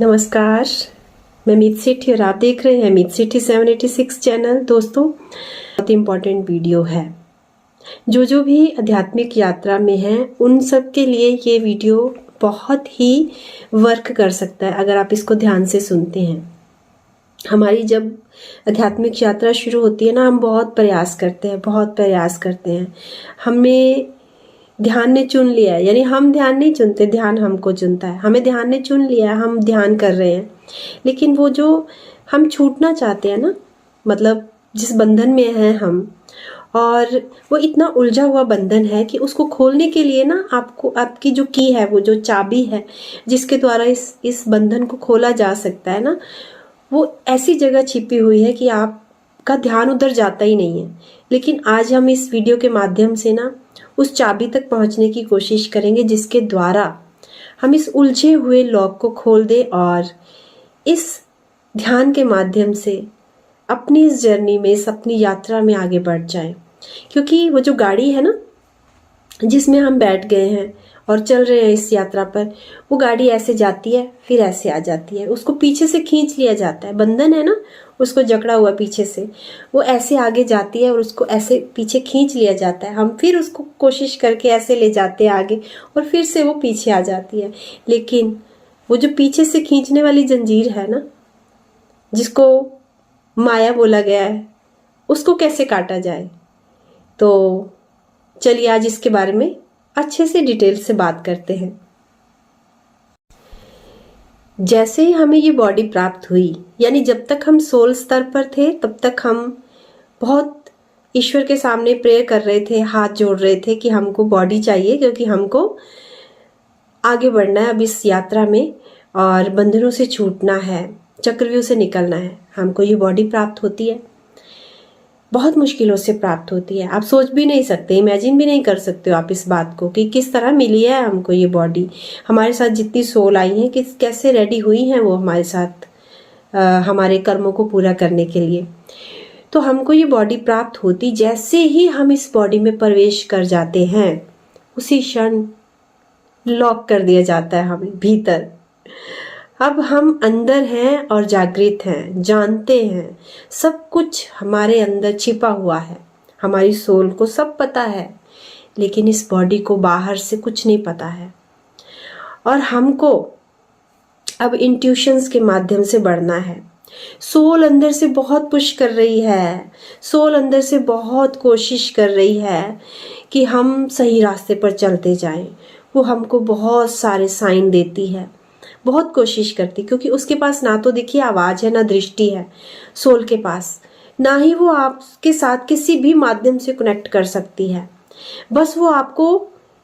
नमस्कार, मैं मीत सेठी और आप देख रहे हैं मीत सेठी 786 चैनल। दोस्तों, बहुत इम्पॉर्टेंट वीडियो है। जो भी आध्यात्मिक यात्रा में हैं उन सब के लिए ये वीडियो बहुत ही वर्क कर सकता है अगर आप इसको ध्यान से सुनते हैं। हमारी जब आध्यात्मिक यात्रा शुरू होती है ना, हम बहुत प्रयास करते हैं। हमें ध्यान ने चुन लिया है, यानी हम ध्यान नहीं चुनते, ध्यान हमको चुनता है। हमें ध्यान ने चुन लिया है, हम ध्यान कर रहे हैं, लेकिन वो जो हम छूटना चाहते हैं ना, मतलब जिस बंधन में हैं हम, और वो इतना उलझा हुआ बंधन है कि उसको खोलने के लिए ना आपको आपकी जो की है, वो जो चाबी है जिसके द्वारा इस बंधन को खोला जा सकता है ना, वो ऐसी जगह छिपी हुई है कि आपका ध्यान उधर जाता ही नहीं है। लेकिन आज हम इस वीडियो के माध्यम से ना उस चाबी तक पहुंचने की कोशिश करेंगे जिसके द्वारा हम इस उलझे हुए लॉक को खोल दें और इस ध्यान के माध्यम से अपनी इस जर्नी में, इस अपनी यात्रा में आगे बढ़ जाएं। क्योंकि वो जो गाड़ी है ना जिसमें हम बैठ गए हैं और चल रहे हैं इस यात्रा पर, वो गाड़ी ऐसे जाती है फिर ऐसे आ जाती है, उसको पीछे से खींच लिया जाता है। बंधन है ना, उसको जकड़ा हुआ पीछे से, वो ऐसे आगे जाती है और उसको ऐसे पीछे खींच लिया जाता है। हम फिर उसको कोशिश करके ऐसे ले जाते हैं आगे और फिर से वो पीछे आ जाती है। लेकिन वो जो पीछे से खींचने वाली जंजीर है ना, जिसको माया बोला गया है, उसको कैसे काटा जाए? तो चलिए आज इसके बारे में अच्छे से डिटेल से बात करते हैं। जैसे ही हमें ये बॉडी प्राप्त हुई, यानी जब तक हम सोल स्तर पर थे तब तक हम बहुत ईश्वर के सामने प्रेयर कर रहे थे, हाथ जोड़ रहे थे कि हमको बॉडी चाहिए, क्योंकि हमको आगे बढ़ना है अब इस यात्रा में और बंधनों से छूटना है, चक्रव्यूह से निकलना है। हमको ये बॉडी प्राप्त होती है, बहुत मुश्किलों से प्राप्त होती है। आप सोच भी नहीं सकते, इमेजिन भी नहीं कर सकते हो आप इस बात को कि किस तरह मिली है हमको ये बॉडी। हमारे साथ जितनी सोल आई हैं, किस कैसे रेडी हुई हैं वो हमारे साथ हमारे कर्मों को पूरा करने के लिए। तो हमको ये बॉडी प्राप्त होती, जैसे ही हम इस बॉडी में प्रवेश कर जाते हैं उसी क्षण लॉक कर दिया जाता है हमें भीतर। अब हम अंदर हैं और जागृत हैं, जानते हैं, सब कुछ हमारे अंदर छिपा हुआ है, हमारी सोल को सब पता है, लेकिन इस बॉडी को बाहर से कुछ नहीं पता है। और हमको अब इंट्यूशंस के माध्यम से बढ़ना है। सोल अंदर से बहुत पुश कर रही है, सोल अंदर से बहुत कोशिश कर रही है कि हम सही रास्ते पर चलते जाएं। वो हमको बहुत सारे साइन देती है, बहुत कोशिश करती, क्योंकि उसके पास ना तो देखिए आवाज़ है, ना दृष्टि है सोल के पास, ना ही वो आपके साथ किसी भी माध्यम से कनेक्ट कर सकती है। बस वो आपको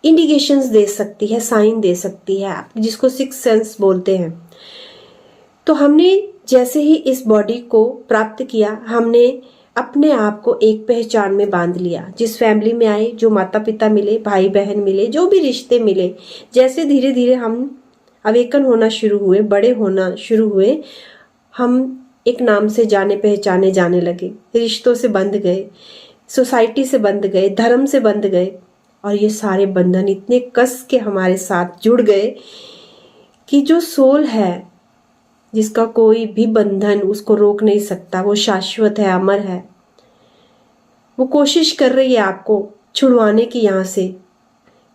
इंडिकेशंस दे सकती है, साइन दे सकती है, जिसको सिक्स सेंस बोलते हैं। तो हमने जैसे ही इस बॉडी को प्राप्त किया, हमने अपने आप को एक पहचान में बांध लिया। जिस फैमिली में आए, जो माता पिता मिले, भाई बहन मिले, जो भी रिश्ते मिले, जैसे धीरे धीरे हम अवेकन होना शुरू हुए, बड़े होना शुरू हुए, हम एक नाम से जाने पहचाने जाने लगे, रिश्तों से बंध गए, सोसाइटी से बंध गए, धर्म से बंध गए, और ये सारे बंधन इतने कस के हमारे साथ जुड़ गए कि जो सोल है, जिसका कोई भी बंधन उसको रोक नहीं सकता, वो शाश्वत है, अमर है, वो कोशिश कर रही है आपको छुड़वाने की यहाँ से,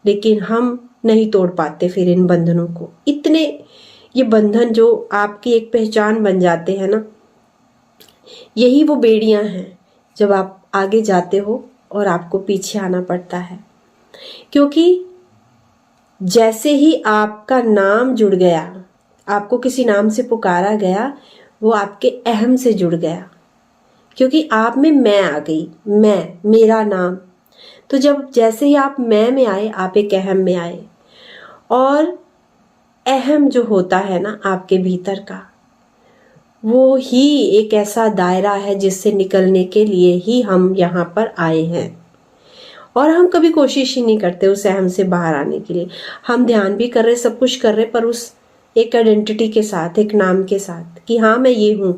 लेकिन हम नहीं तोड़ पाते फिर इन बंधनों को। इतने ये बंधन जो आपकी एक पहचान बन जाते हैं ना, यही वो बेड़ियां हैं जब आप आगे जाते हो और आपको पीछे आना पड़ता है। क्योंकि जैसे ही आपका नाम जुड़ गया, आपको किसी नाम से पुकारा गया, वो आपके अहम से जुड़ गया, क्योंकि आप में मैं आ गई, मैं, मेरा नाम। तो जब जैसे ही आप मैं में आए, आप एक अहम में आए, और अहम जो होता है ना आपके भीतर का, वो ही एक ऐसा दायरा है जिससे निकलने के लिए ही हम यहाँ पर आए हैं। और हम कभी कोशिश ही नहीं करते उस अहम से बाहर आने के लिए। हम ध्यान भी कर रहे, सब कुछ कर रहे, पर उस एक आइडेंटिटी के साथ, एक नाम के साथ कि हाँ मैं ये हूँ।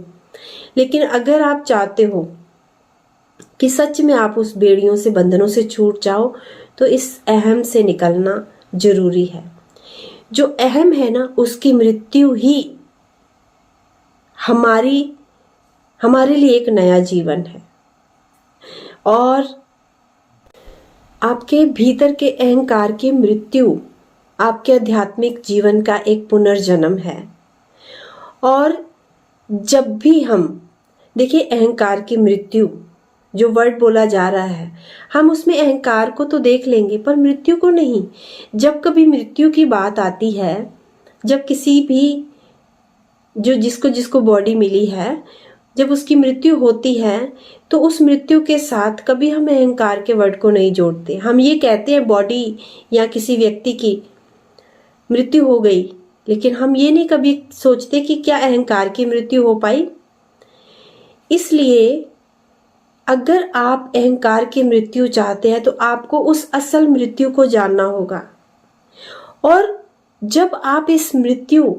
लेकिन अगर आप चाहते हो कि सच में आप उस बेड़ियों से, बंधनों से छूट जाओ, तो इस अहम से निकलना जरूरी है। जो अहम है ना, उसकी मृत्यु ही हमारी हमारे लिए एक नया जीवन है और आपके भीतर के अहंकार की मृत्यु आपके आध्यात्मिक जीवन का एक पुनर्जन्म है। और जब भी हम देखिए अहंकार की मृत्यु जो वर्ड बोला जा रहा है, हम उसमें अहंकार को तो देख लेंगे पर मृत्यु को नहीं। जब कभी मृत्यु की बात आती है, जब किसी भी जो जिसको बॉडी मिली है, जब उसकी मृत्यु होती है तो उस मृत्यु के साथ कभी हम अहंकार के वर्ड को नहीं जोड़ते। हम ये कहते हैं बॉडी या किसी व्यक्ति की मृत्यु हो गई, लेकिन हम ये नहीं कभी सोचते कि क्या अहंकार की मृत्यु हो पाई। इसलिए अगर आप अहंकार की मृत्यु चाहते हैं तो आपको उस असल मृत्यु को जानना होगा। और जब आप इस मृत्यु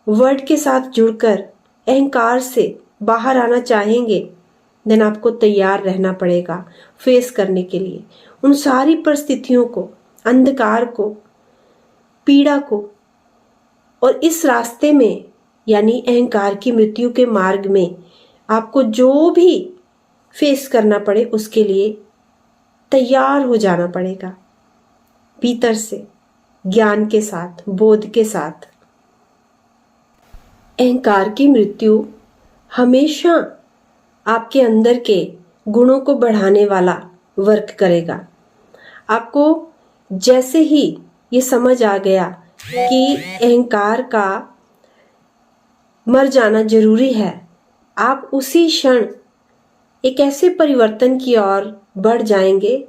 वर्ड के साथ जुड़कर अहंकार से बाहर आना चाहेंगे, देन आपको तैयार रहना पड़ेगा फेस करने के लिए उन सारी परिस्थितियों को, अंधकार को, पीड़ा को। और इस रास्ते में यानी अहंकार की मृत्यु के मार्ग में आपको जो भी फेस करना पड़े उसके लिए तैयार हो जाना पड़ेगा, भीतर से ज्ञान के साथ, बोध के साथ। अहंकार की मृत्यु हमेशा आपके अंदर के गुणों को बढ़ाने वाला वर्क करेगा। आपको जैसे ही ये समझ आ गया कि अहंकार का मर जाना जरूरी है, आप उसी क्षण एक ऐसे परिवर्तन की ओर बढ़ जाएंगे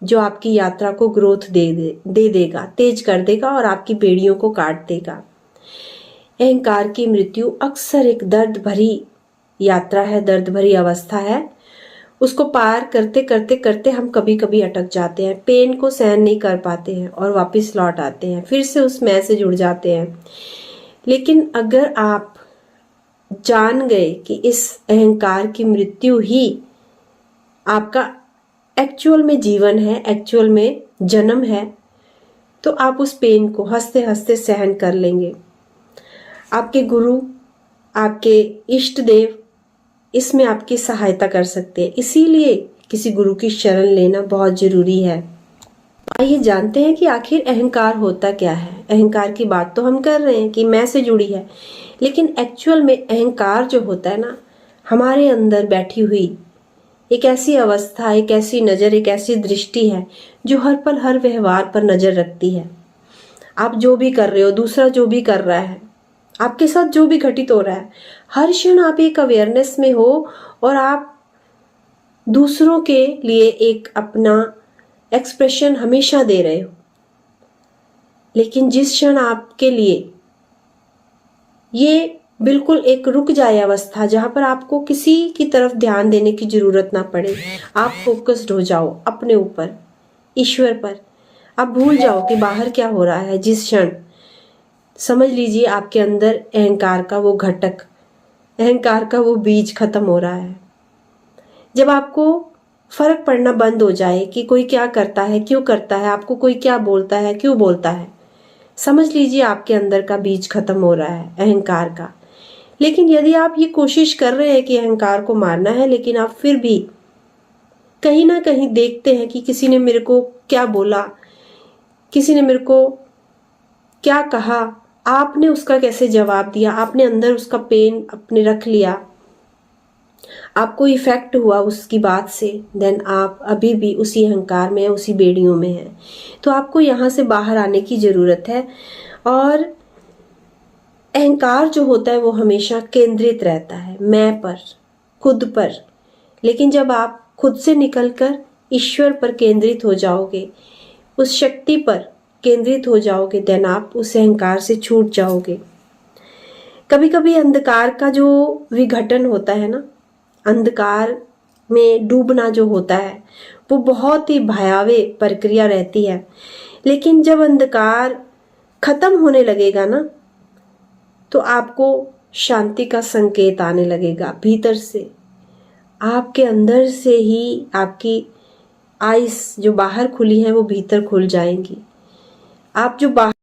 जो आपकी यात्रा को ग्रोथ दे देगा, तेज कर देगा और आपकी बेड़ियों को काट देगा। अहंकार की मृत्यु अक्सर एक दर्द भरी यात्रा है, दर्द भरी अवस्था है। उसको पार करते करते करते हम कभी कभी अटक जाते हैं, पेन को सहन नहीं कर पाते हैं और वापस लौट आते हैं, फिर से उस मैं से जुड़ जाते हैं। लेकिन अगर आप जान गए कि इस अहंकार की मृत्यु ही आपका एक्चुअल में जीवन है, एक्चुअल में जन्म है, तो आप उस पेन को हंसते हंसते सहन कर लेंगे। आपके गुरु, आपके इष्ट देव इसमें आपकी सहायता कर सकते हैं। इसीलिए किसी गुरु की शरण लेना बहुत जरूरी है। आइए जानते हैं कि आखिर अहंकार होता क्या है। अहंकार की बात तो हम कर रहे हैं कि मैं से जुड़ी है, लेकिन एक्चुअल में अहंकार जो होता है ना, हमारे अंदर बैठी हुई एक ऐसी अवस्था, एक ऐसी नज़र, एक ऐसी दृष्टि है जो हर पल हर व्यवहार पर नज़र रखती है। आप जो भी कर रहे हो, दूसरा जो भी कर रहा है, आपके साथ जो भी घटित हो रहा है, हर क्षण आप एक अवेयरनेस में हो और आप दूसरों के लिए एक अपना एक्सप्रेशन हमेशा दे रहे हो। लेकिन जिस क्षण आपके लिए ये बिल्कुल एक रुक जाए अवस्था, जहां पर आपको किसी की तरफ ध्यान देने की जरूरत ना पड़े, आप फोकस्ड हो जाओ अपने ऊपर, ईश्वर पर, आप भूल जाओ कि बाहर क्या हो रहा है। जिस क्षण समझ लीजिए आपके अंदर अहंकार का वो घटक, अहंकार का वो बीज खत्म हो रहा है। जब आपको फर्क पड़ना बंद हो जाए कि कोई क्या करता है, क्यों करता है, आपको कोई क्या बोलता है, क्यों बोलता है, समझ लीजिए आपके अंदर का बीज खत्म हो रहा है अहंकार का। लेकिन यदि आप ये कोशिश कर रहे हैं कि अहंकार को मारना है, लेकिन आप फिर भी कहीं ना कहीं देखते हैं कि किसी ने मेरे को क्या बोला, किसी ने मेरे को क्या कहा, आपने उसका कैसे जवाब दिया, आपने अंदर उसका पेन अपने रख लिया, आपको इफेक्ट हुआ उसकी बात से, देन आप अभी भी उसी अहंकार में, उसी बेड़ियों में हैं। तो आपको यहाँ से बाहर आने की जरूरत है। और अहंकार जो होता है वो हमेशा केंद्रित रहता है मैं पर, खुद पर। लेकिन जब आप खुद से निकलकर ईश्वर पर केंद्रित हो जाओगे, उस शक्ति पर केंद्रित हो जाओगे, देन आप उस अहंकार से छूट जाओगे। कभी कभी अंधकार का जो विघटन होता है ना, अंधकार में डूबना जो होता है, वो बहुत ही भयावह प्रक्रिया रहती है। लेकिन जब अंधकार खत्म होने लगेगा ना, तो आपको शांति का संकेत आने लगेगा भीतर से। आपके अंदर से ही आपकी आईज जो बाहर खुली हैं वो भीतर खुल जाएंगी। आप जो बाहर